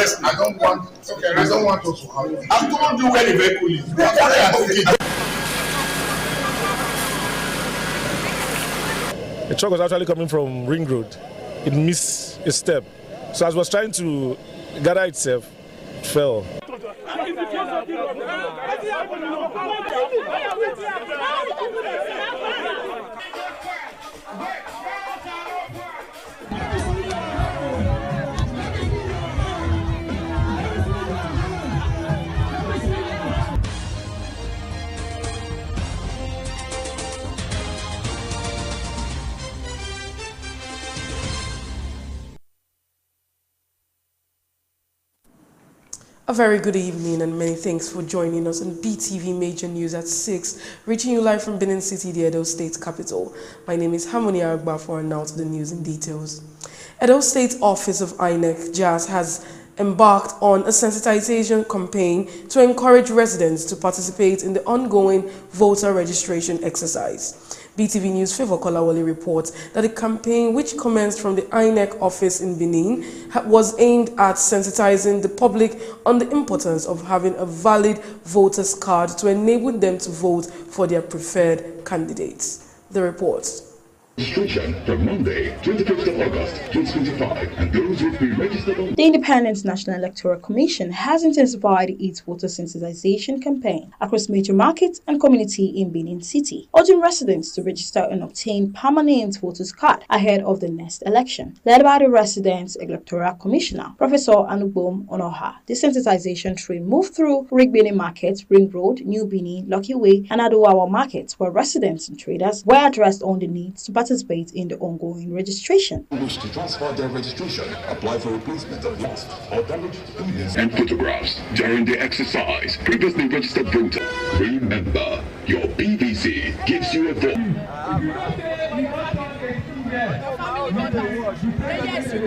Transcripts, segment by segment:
I don't want. Okay, I don't want us to have. I've told you very very coolly. The truck was actually coming from Ring Road. It missed a step. So as it was trying to gather itself, it fell. A very good evening and many thanks for joining us on BeeTv Major News at 6, reaching you live from Benin City, the Edo State capital. My name is Harmony Agbafor, and now to the news in details. Edo State Office of INEC, JAS, has embarked on a sensitization campaign to encourage residents to participate in the ongoing voter registration exercise. BeeTv News Favor Kolawole reports that the campaign, which commenced from the INEC office in Benin, was aimed at sensitizing the public on the importance of having a valid voter's card to enable them to vote for their preferred candidates. The report. Registration from Monday, 25th of August 2025, and those will be registered on. The Independent National Electoral Commission has intensified its voter sensitization campaign across major markets and community in Benin City, urging residents to register and obtain permanent voters card ahead of the next election. Led by the Resident Electoral Commissioner, Professor Anubom Onoha, the sensitization train moved through Rigbini Market, Ring Road, New Benin, Lucky Way, and Adowawa markets, where residents and traders were addressed on the need to participate in the ongoing registration. Wish to transfer their registration, apply for replacement of lost or damaged documents and photographs during the exercise. Previously registered voter. Remember, your BVC gives you a vote.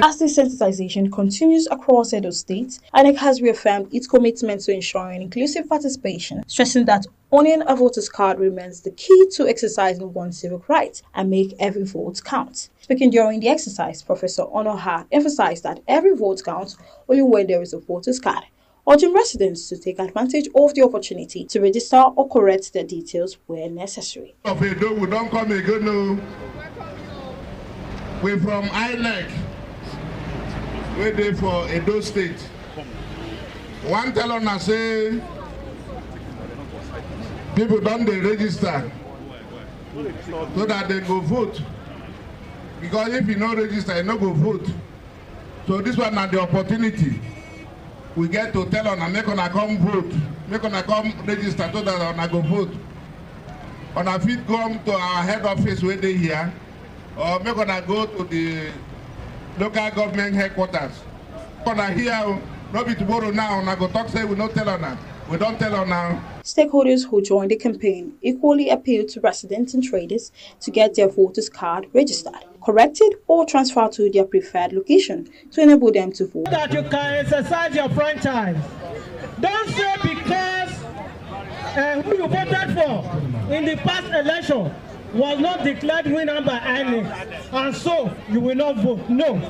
As the sensitization continues across Edo State, INEC has reaffirmed its commitment to ensuring inclusive participation, stressing that owning a voter's card remains the key to exercising one's civic rights and make every vote count. Speaking during the exercise, Professor Onoha emphasized that every vote counts only when there is a voter's card, urging residents to take advantage of the opportunity to register or correct their details where necessary. We don't come again, no. We're from INEC. We're there for Edo State. One tell on us say people don't they register so that they go vote. Because if you don't register, you don't go vote. So this one is the opportunity. We get to tell on make on come vote, make on come register so that on go vote. On a fit come to our head office where they here, or make on go to the local government headquarters. On here, not be tomorrow now, on go talk say we don't tell on that. We don't tell on now. Stakeholders who joined the campaign equally appealed to residents and traders to get their voters card registered, corrected, or transferred to their preferred location to enable them to vote. That you can exercise your franchise. Don't say because who you voted for in the past election was not declared winner by INEC, and so you will not vote. No.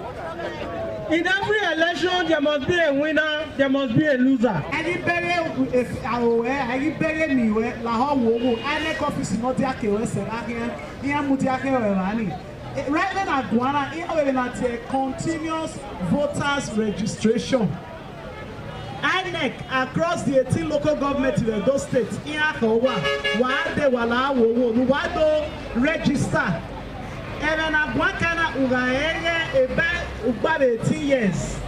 In every election, there must be a winner, there must be a loser. Right now, Guana, a continuous voters registration. INEC across the 18 local governments in those states, register. Even a Guacana Ugaega about 18 years.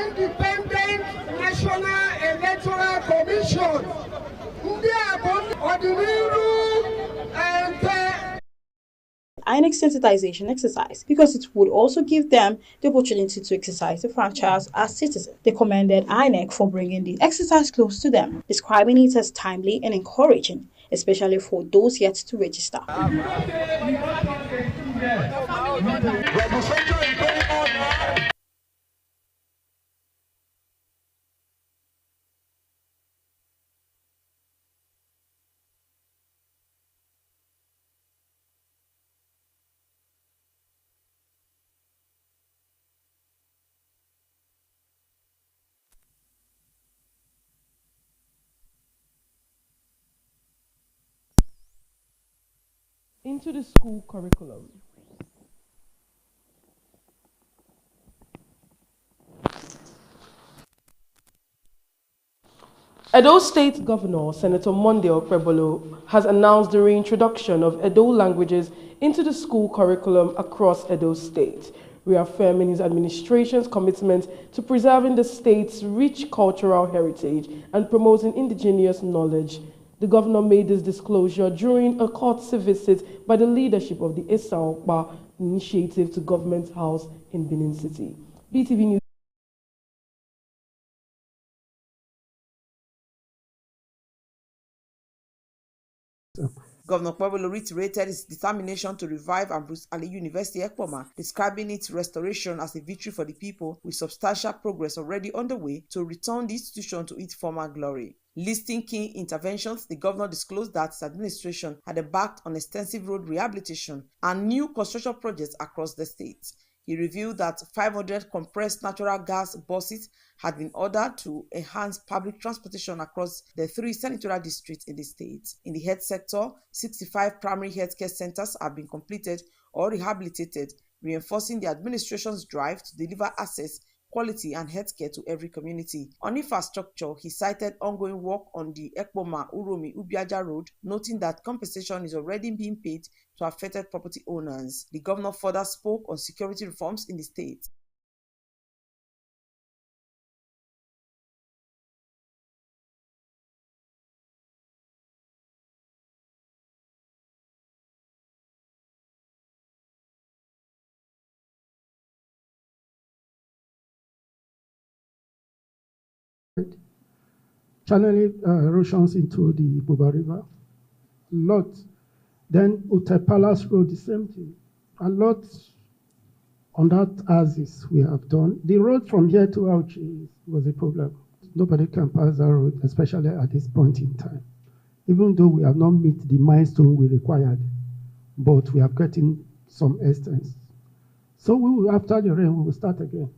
Independent National Electoral Commission. INEC sensitization exercise because it would also give them the opportunity to exercise the franchise as citizens. They commended INEC for bringing the exercise close to them, describing it as timely and encouraging, especially for those yet to register. into the school curriculum. Edo State Governor Senator Monday Okpebolo has announced the reintroduction of Edo languages into the school curriculum across Edo State, reaffirming his administration's commitment to preserving the state's rich cultural heritage and promoting indigenous knowledge. The governor made this disclosure during a courtesy visit by the leadership of the Esa Okpa initiative to Government House in Benin City. BeeTv News. Governor Okpebolo reiterated his determination to revive Ambrose Ali University Ekpoma, describing its restoration as a victory for the people, with substantial progress already underway to return the institution to its former glory. Listing key interventions, the governor disclosed that his administration had embarked on extensive road rehabilitation and new construction projects across the state. He revealed that 500 compressed natural gas buses had been ordered to enhance public transportation across the 3 senatorial districts in the state. In the health sector, 65 primary healthcare centers have been completed or rehabilitated, reinforcing the administration's drive to deliver access, quality and healthcare to every community. On infrastructure, he cited ongoing work on the Ekpoma-Uromi-Ubiaja Road, noting that compensation is already being paid to affected property owners. The governor further spoke on security reforms in the state. Channeling erosions into the Buba River, lot. Then Ute Palace Road, the same thing. A lot on that axis we have done. The road from here to Auchi was a problem. Nobody can pass that road, especially at this point in time. Even though we have not met the milestone we required, but we are getting some extent. So we will, after the rain, we will start again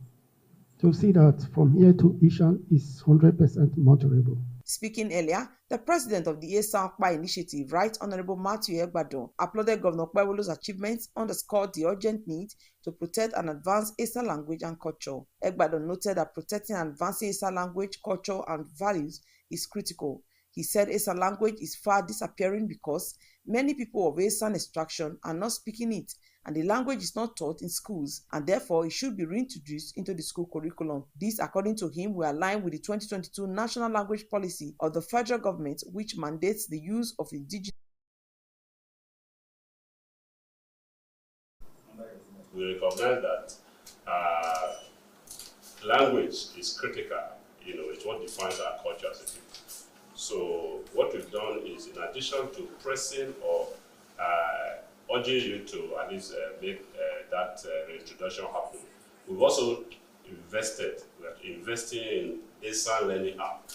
to see that from here to Ishan is 100% moderable. Speaking earlier, the president of the Esa Okpa initiative, Right Honorable Matthew Egbadon, applauded Governor Okpebolo's achievements, underscored the urgent need to protect and advance Esa language and culture. Egbadon noted that protecting and advancing Esa language, culture, and values is critical. He said Esa language is far disappearing because many people of Esan extraction are not speaking it, and the language is not taught in schools, and therefore it should be reintroduced into the school curriculum. This, according to him, will align with the 2022 National Language Policy of the federal government, which mandates the use of indigenous. We recognize that language is critical. It's what defines our culture as a people. So what we've done is, in addition to pressing or urging you to at least make that reintroduction happen, we've also invested. We're investing in Esan Learning App,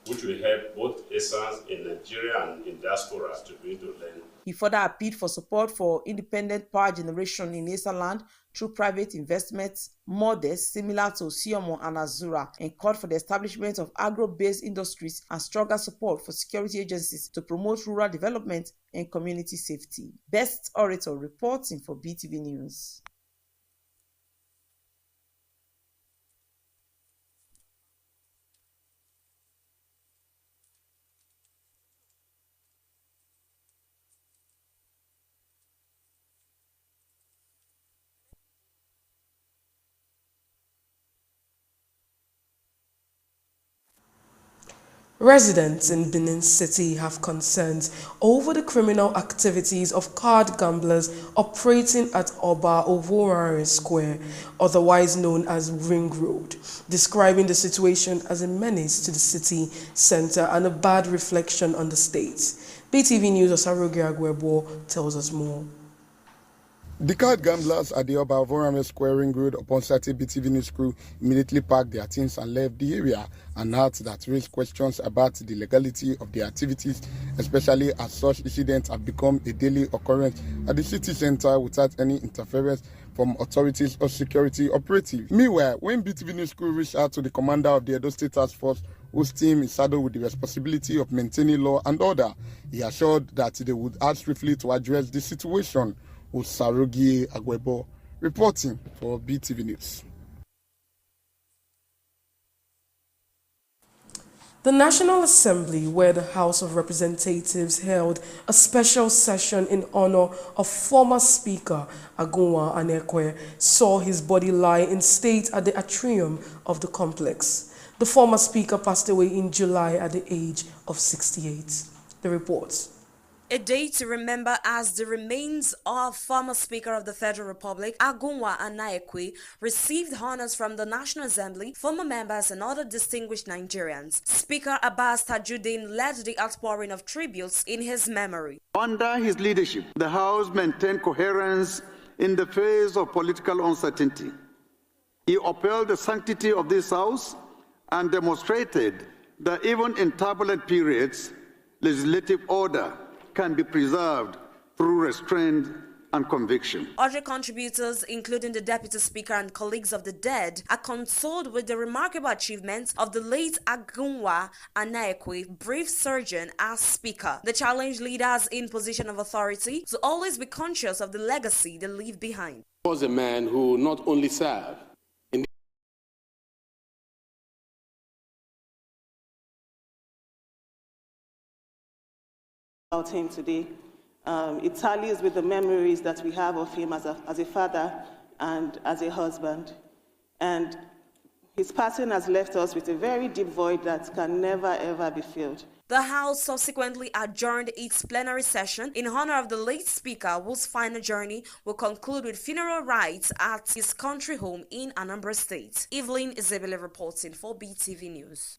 which will help both Esans in Nigeria and in diaspora to be able to learn. He further appealed for support for independent power generation in Esa land through private investments models similar to Siomo and Azura, and called for the establishment of agro-based industries and stronger support for security agencies to promote rural development and community safety. Best Orator reporting for BeeTv News. Residents in Benin City have concerns over the criminal activities of card gamblers operating at Oba Ovorare Square, otherwise known as Ring Road, describing the situation as a menace to the city center and a bad reflection on the state. BeeTv News' Osarogi Agwebo tells us more. The card gamblers at the Oba Ovorame Square Ring Road upon sighting BeeTv News crew immediately packed their things and left the area, and acts that raised questions about the legality of their activities, especially as such incidents have become a daily occurrence at the city center without any interference from authorities or security operatives. Meanwhile, when BeeTv News crew reached out to the commander of the Edo State Task Force whose team is saddled with the responsibility of maintaining law and order. He assured that they would act swiftly to address the situation. Osarogie Agwebo reporting for BeeTv News. The National Assembly, where the House of Representatives held a special session in honor of former Speaker Agunwa Anekwe, saw his body lie in state at the atrium of the complex. The former Speaker passed away in July at the age of 68. The report. A day to remember as the remains of former Speaker of the Federal Republic, Agunwa Anekwe, received honors from the National Assembly, former members and other distinguished Nigerians. Speaker Abbas Tajuddin led the outpouring of tributes in his memory. Under his leadership, the House maintained coherence in the face of political uncertainty. He upheld the sanctity of this House and demonstrated that even in turbulent periods, legislative order can be preserved through restraint and conviction. Other contributors, including the Deputy Speaker and colleagues of the dead, are consoled with the remarkable achievements of the late Agunwa Anekwe, brave surgeon as Speaker. They challenged leaders in position of authority to always be conscious of the legacy they leave behind. He was a man who not only served in about him today. It tallies with the memories that we have of him as a father and as a husband. And his passing has left us with a very deep void that can never ever be filled. The House subsequently adjourned its plenary session in honor of the late Speaker, whose final journey will conclude with funeral rites at his country home in Anambra State. Evelyn Isabella reporting for BeeTv News.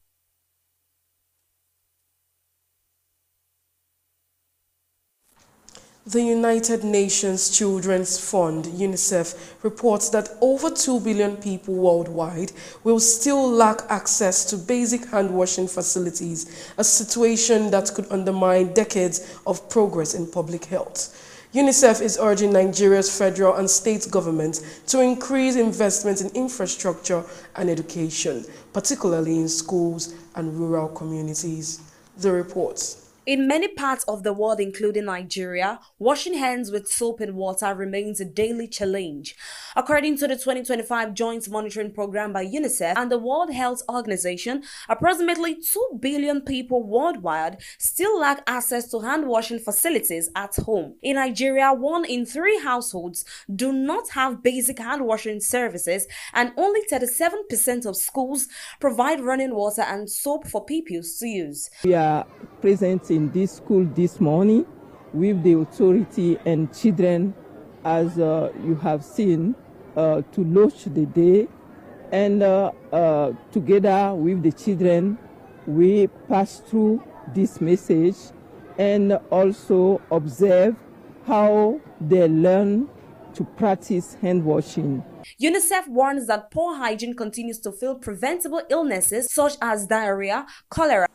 The United Nations Children's Fund, UNICEF, reports that over 2 billion people worldwide will still lack access to basic hand-washing facilities, a situation that could undermine decades of progress in public health. UNICEF is urging Nigeria's federal and state governments to increase investment in infrastructure and education, particularly in schools and rural communities. The report. In many parts of the world, including Nigeria, washing hands with soap and water remains a daily challenge. According to the 2025 Joint Monitoring Program by UNICEF and the World Health Organization, approximately 2 billion people worldwide still lack access to hand-washing facilities at home. In Nigeria, 1 in 3 households do not have basic hand-washing services, and only 37% of schools provide running water and soap for pupils to use. We are present in this school this morning with the authority and children, as you have seen, to launch the day, and together with the children we pass through this message and also observe how they learn to practice hand washing. UNICEF warns that poor hygiene continues to fuel preventable illnesses such as diarrhea, cholera.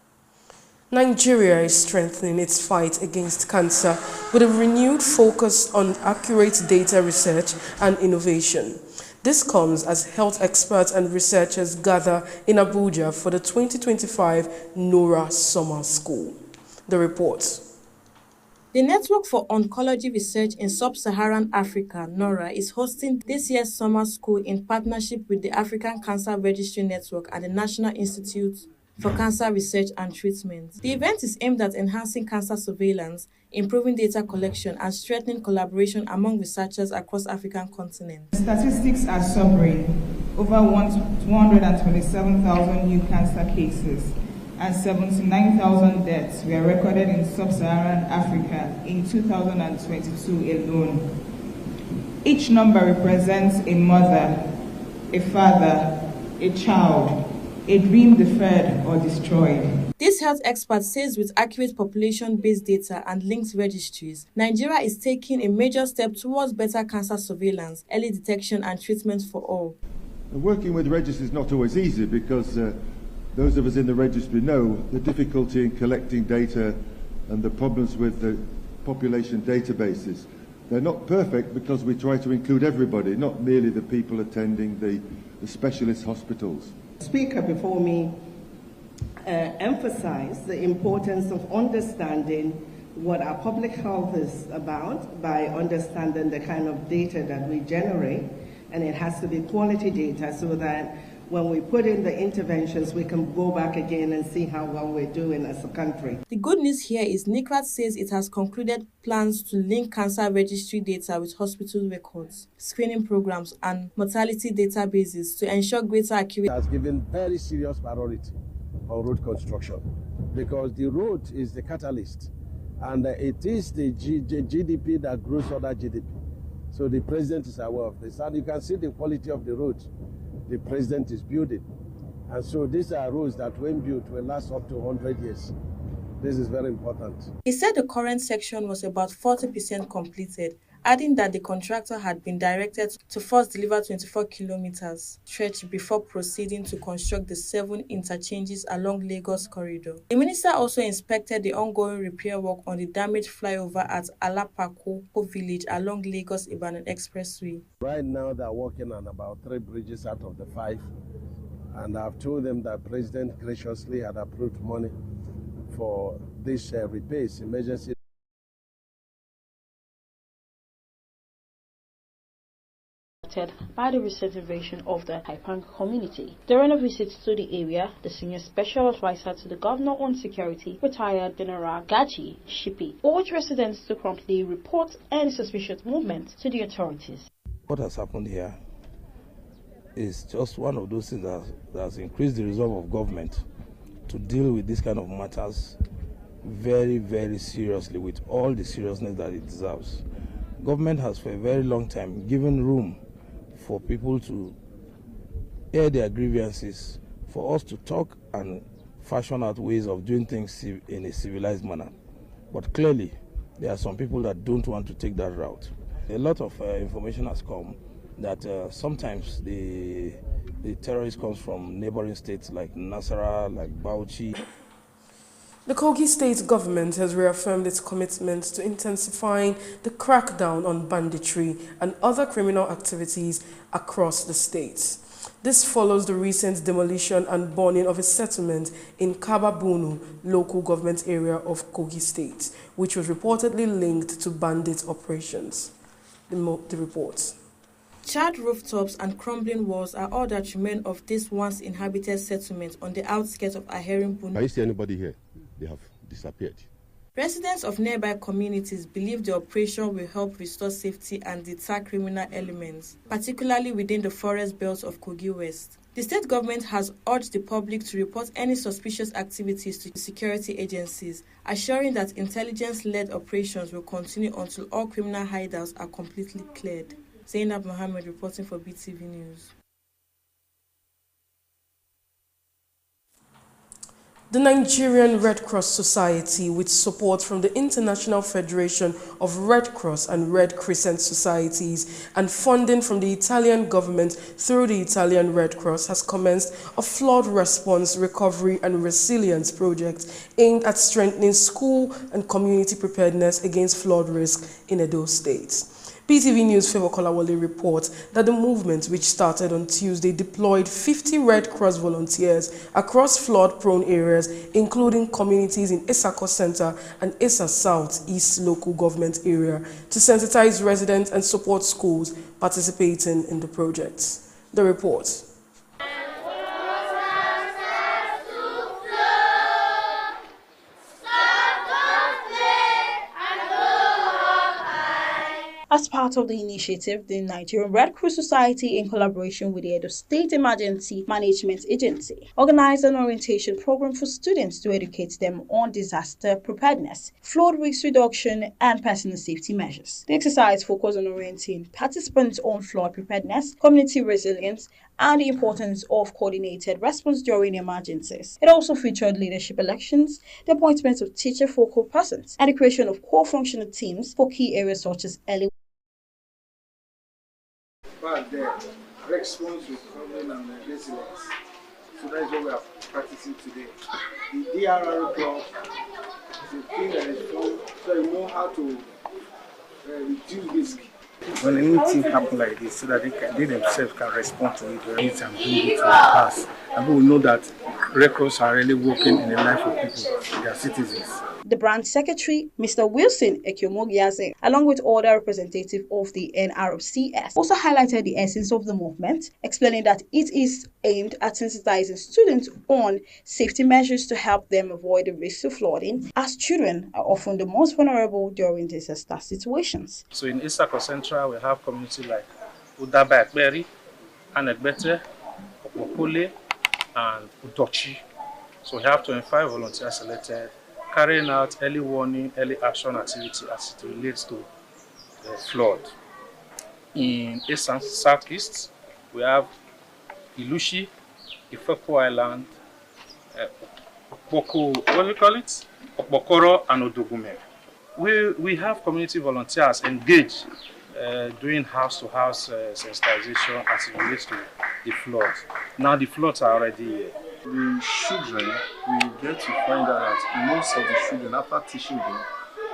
Nigeria is strengthening its fight against cancer with a renewed focus on accurate data research and innovation. This comes as health experts and researchers gather in Abuja for the 2025 NORA Summer School. The report. The Network for Oncology Research in Sub-Saharan Africa, NORA, is hosting this year's summer school in partnership with the African Cancer Registry Network and the National Institute for Cancer Research and Treatment. The event is aimed at enhancing cancer surveillance, improving data collection, and strengthening collaboration among researchers across the African continent. The statistics are sobering. Over 127,000 new cancer cases and 79,000 deaths were recorded in Sub-Saharan Africa in 2022 alone. Each number represents a mother, a father, a child, a dream deferred or destroyed. This health expert says with accurate population-based data and linked registries, Nigeria is taking a major step towards better cancer surveillance, early detection and treatment for all. Working with registries is not always easy because those of us in the registry know the difficulty in collecting data and the problems with the population databases. They're not perfect because we try to include everybody, not merely the people attending the specialist hospitals. The speaker before me emphasize the importance of understanding what our public health is about by understanding the kind of data that we generate, and it has to be quality data so that when we put in the interventions, we can go back again and see how well we're doing as a country. The good news here is NICRAT says it has concluded plans to link cancer registry data with hospital records, screening programs, and mortality databases to ensure greater accuracy. It has given very serious priority on road construction because the road is the catalyst, and it is the GDP that grows other GDP. So the president is aware of this, and you can see the quality of the road the president is building. And so these are roads that when built will last up to 100 years. This is very important. He said the current section was about 40% completed, adding that the contractor had been directed to first deliver 24 kilometers stretch before proceeding to construct the 7 interchanges along Lagos corridor. The minister also inspected the ongoing repair work on the damaged flyover at Alapako village along Lagos-Ibadan Expressway. Right now they're working on about 3 bridges out of the 5, and I've told them that President graciously had approved money for this repairs, emergency. By the recent invasion of the Haipang community. During a visit to the area, the senior special advisor to the governor on security, retired General Gaji Shipi, urged residents to promptly report any suspicious movement to the authorities. What has happened here is just one of those things that has increased the resolve of government to deal with this kind of matters very, very seriously, with all the seriousness that it deserves. Government has for a very long time given room for people to air their grievances, for us to talk and fashion out ways of doing things in a civilized manner. But clearly, there are some people that don't want to take that route. A lot of information has come that sometimes the terrorist comes from neighboring states like Nasara, like Bauchi. The Kogi state government has reaffirmed its commitment to intensifying the crackdown on banditry and other criminal activities across the state. This follows the recent demolition and burning of a settlement in Kababunu, local government area of Kogi state, which was reportedly linked to bandit operations. The report. Charred rooftops and crumbling walls are all that remain of this once inhabited settlement on the outskirts of Aherimbunu. Can you see anybody here? They have disappeared. Residents of nearby communities believe the operation will help restore safety and deter criminal elements, particularly within the forest belts of Kogi West. The state government has urged the public to report any suspicious activities to security agencies, assuring that intelligence-led operations will continue until all criminal hideouts are completely cleared. Zainab Mohammed reporting for BeeTv News. The Nigerian Red Cross Society, with support from the International Federation of Red Cross and Red Crescent Societies and funding from the Italian government through the Italian Red Cross, has commenced a flood response, recovery and resilience project aimed at strengthening school and community preparedness against flood risk in Edo State. BeeTv News' Favor Kolawole reports that the movement, which started on Tuesday, deployed 50 Red Cross volunteers across flood-prone areas, including communities in Isako Center and Isa South East local government area, to sensitize residents and support schools participating in the project. The report. As part of the initiative, the Nigerian Red Cross Society, in collaboration with the Edo State Emergency Management Agency, organized an orientation program for students to educate them on disaster preparedness, flood risk reduction, and personal safety measures. The exercise focused on orienting participants on flood preparedness, community resilience, and the importance of coordinated response during emergencies. It also featured leadership elections, the appointment of teacher focal persons, and the creation of core functional teams for key areas such as early the response recovery and resilience. So that is what we are practicing today. The DRR club is a thing that is fun, so you know how to reduce risk. When anything happens like this, so that they themselves can respond to it and bring it to the pass and we will know that records are really working in the life of people, their citizens. The branch secretary, Mr. Wilson Ekyomogiase, along with other representatives of the NRCS, also highlighted the essence of the movement, explaining that it is aimed at sensitizing students on safety measures to help them avoid the risk of flooding, as children are often the most vulnerable during disaster situations. So in East Akwa Central, we have communities like Udaba Ekberi, Anegbete, Okpokole, and Udochi. So we have 25 volunteers selected, carrying out early warning, early action activity as it relates to the flood. In East and Southeast, we have Ilushi, Ifepo Island, Okpokoro, and Odogume. We have community volunteers engaged doing house-to-house sensitization as it relates to the floods. Now the floods are already here. The children, we get to find out that most of the children, after teaching them,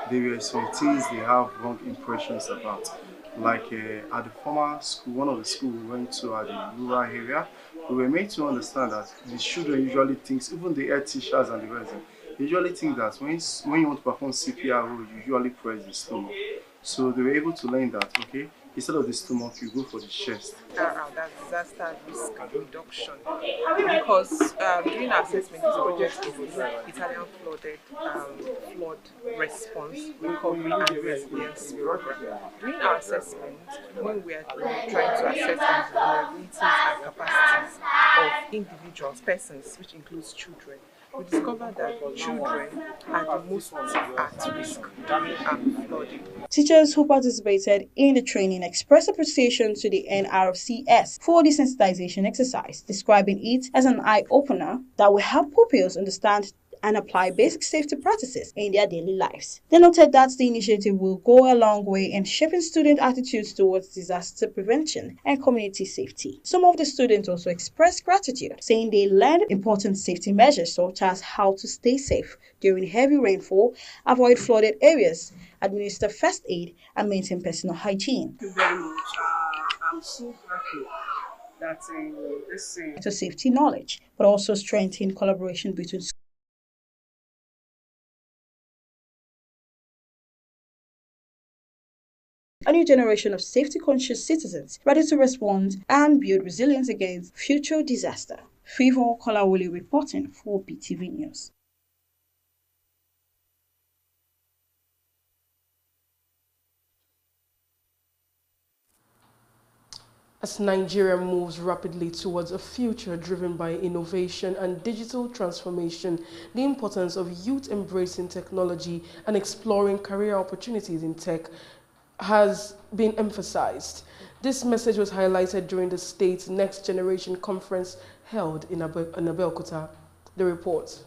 there were some things they have wrong impressions about. Like at the former school, one of the schools we went to at the rural area, we were made to understand that the children usually think, even the head teachers and the rest, they usually think that when you want to perform CPR, you usually press the stomach. So they were able to learn that, okay, instead of the stomach, you go for the chest. That's disaster risk reduction. Because during our assessment, this project is the Italian flood response, recovery and resilience program. During our assessment, when we are trying to assess the vulnerabilities and capacities of individuals, persons, which includes children, we discovered that children are the most at risk during flooding. Teachers who participated in the training expressed appreciation to the NRCS for the sensitization exercise, describing it as an eye-opener that will help pupils understand and apply basic safety practices in their daily lives. They noted that the initiative will go a long way in shaping student attitudes towards disaster prevention and community safety. Some of the students also expressed gratitude, saying they learned important safety measures such as how to stay safe during heavy rainfall, avoid flooded areas, administer first aid, and maintain personal hygiene. Thank you very much. I'm so happy that this to safety knowledge, but also strengthen collaboration between schools. A new generation of safety-conscious citizens ready to respond and build resilience against future disaster. Favor Kolawole reporting for BeeTv News. As Nigeria moves rapidly towards a future driven by innovation and digital transformation, the importance of youth embracing technology and exploring career opportunities in tech has been emphasized. This message was highlighted during the state's Next Generation Conference held in Abeokuta. The report.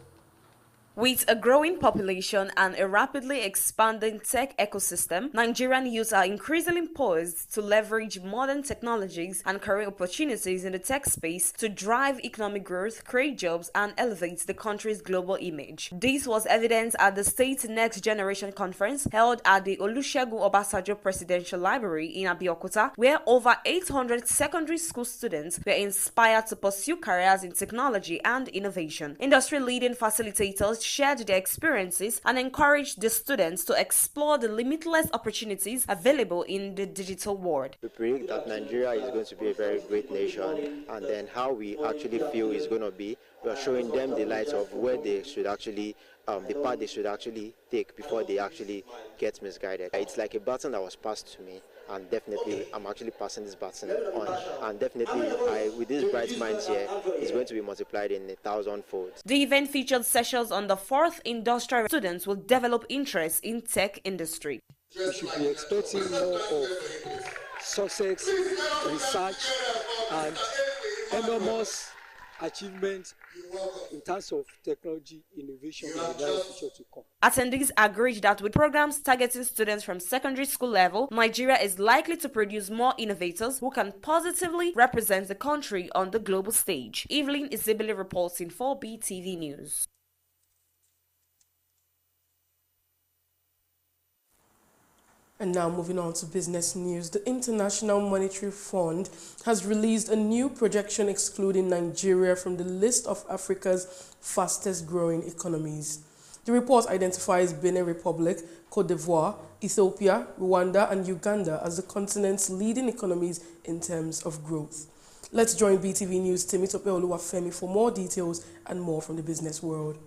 With a growing population and a rapidly expanding tech ecosystem, Nigerian youths are increasingly poised to leverage modern technologies and career opportunities in the tech space to drive economic growth, create jobs, and elevate the country's global image. This was evident at the state's Next Generation Conference held at the Olusegun Obasanjo Presidential Library in Abeokuta, where over 800 secondary school students were inspired to pursue careers in technology and innovation. Industry-leading facilitators shared their experiences and encouraged the students to explore the limitless opportunities available in the digital world. We predict that Nigeria is going to be a very great nation, and then how we actually feel is going to be, we are showing them the light of where they should actually, the path they should actually take before they actually get misguided. It's like a baton that was passed to me, and definitely I'm actually passing this baton on, and definitely with these bright minds here, it's going to be multiplied in 1,000-fold. The event featured sessions on the 4th industrial. Students will develop interest in tech industry. We should be expecting more of success, research, and enormous achievements in terms of technology innovation in the near future to come. Attendees agreed that with programs targeting students from secondary school level, Nigeria is likely to produce more innovators who can positively represent the country on the global stage. Evelyn Isibili reporting for BeeTv News. And now moving on to business news, the International Monetary Fund has released a new projection excluding Nigeria from the list of Africa's fastest growing economies. The report identifies Benin Republic, Cote d'Ivoire, Ethiopia, Rwanda and Uganda as the continent's leading economies in terms of growth. Let's join BeeTv News' Temitope Oluwafemi for more details and more from the business world.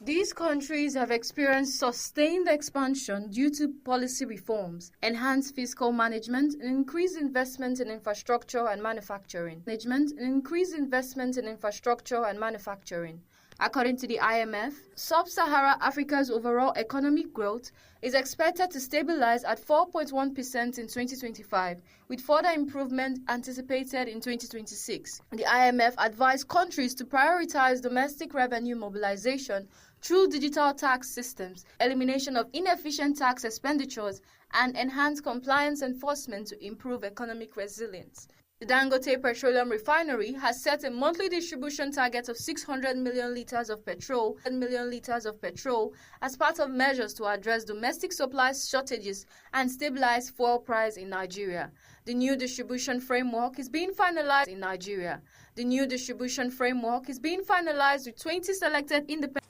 These countries have experienced sustained expansion due to policy reforms, enhanced fiscal management, and increased investment in infrastructure and manufacturing. According to the IMF, Sub-Saharan Africa's overall economic growth is expected to stabilize at 4.1% in 2025, with further improvement anticipated in 2026. The IMF advised countries to prioritize domestic revenue mobilization through digital tax systems, elimination of inefficient tax expenditures, and enhanced compliance enforcement to improve economic resilience. The Dangote Petroleum Refinery has set a monthly distribution target of 600 million litres of petrol as part of measures to address domestic supply shortages and stabilize fuel price in Nigeria. The new distribution framework is being finalized with 20 selected independent.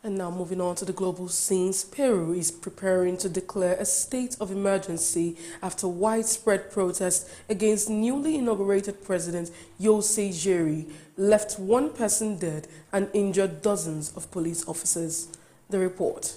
And now moving on to the global scenes, Peru is preparing to declare a state of emergency after widespread protests against newly inaugurated President José Jerry left one person dead and injured dozens of police officers. The report.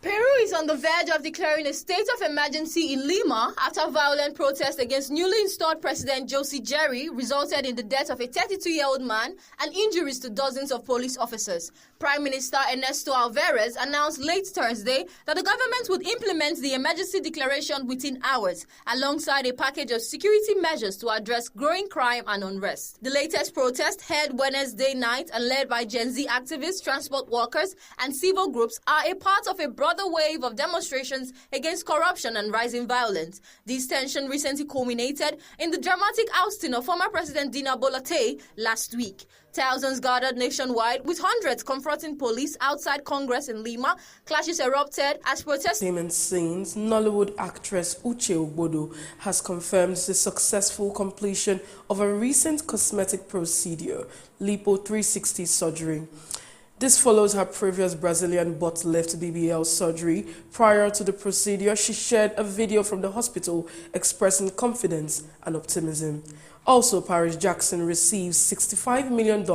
Peru is on the verge of declaring a state of emergency in Lima after violent protests against newly installed President José Jerry resulted in the death of a 32-year-old man and injuries to dozens of police officers. Prime Minister Ernesto Alvarez announced late Thursday that the government would implement the emergency declaration within hours, alongside a package of security measures to address growing crime and unrest. The latest protest, held Wednesday night and led by Gen Z activists, transport workers, and civil groups, are a part of a broader wave of demonstrations against corruption and rising violence. This tension recently culminated in the dramatic ousting of former President Dina Bolaté last week. Thousands gathered nationwide, with hundreds confronting police outside Congress in Lima. Clashes erupted as protests. Scenes, Nollywood actress Uche Ogbodo has confirmed the successful completion of a recent cosmetic procedure, Lipo 360 surgery. This follows her previous Brazilian butt lift BBL surgery. Prior to the procedure, she shared a video from the hospital expressing confidence and optimism. Also, Paris Jackson receives $65 million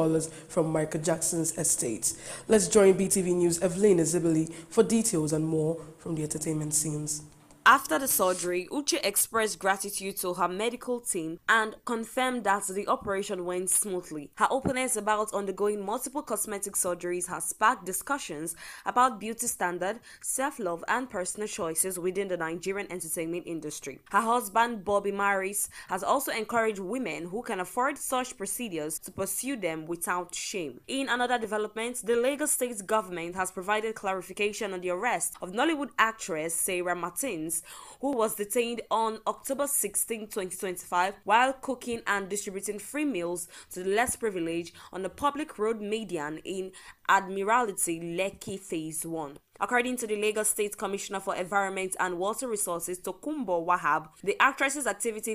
from Michael Jackson's estate. Let's join BeeTv News' Evelyn Ezebeli for details and more from the entertainment scenes. After the surgery, Uche expressed gratitude to her medical team and confirmed that the operation went smoothly. Her openness about undergoing multiple cosmetic surgeries has sparked discussions about beauty standard, self-love, and personal choices within the Nigerian entertainment industry. Her husband, Bobby Maris, has also encouraged women who can afford such procedures to pursue them without shame. In another development, the Lagos State government has provided clarification on the arrest of Nollywood actress Sarah Martins, who was detained on October 16, 2025, while cooking and distributing free meals to the less privileged on the public road median in Admiralty, Lekki Phase 1. According to the Lagos State Commissioner for Environment and Water Resources, Tokumbo Wahab, the actress's activity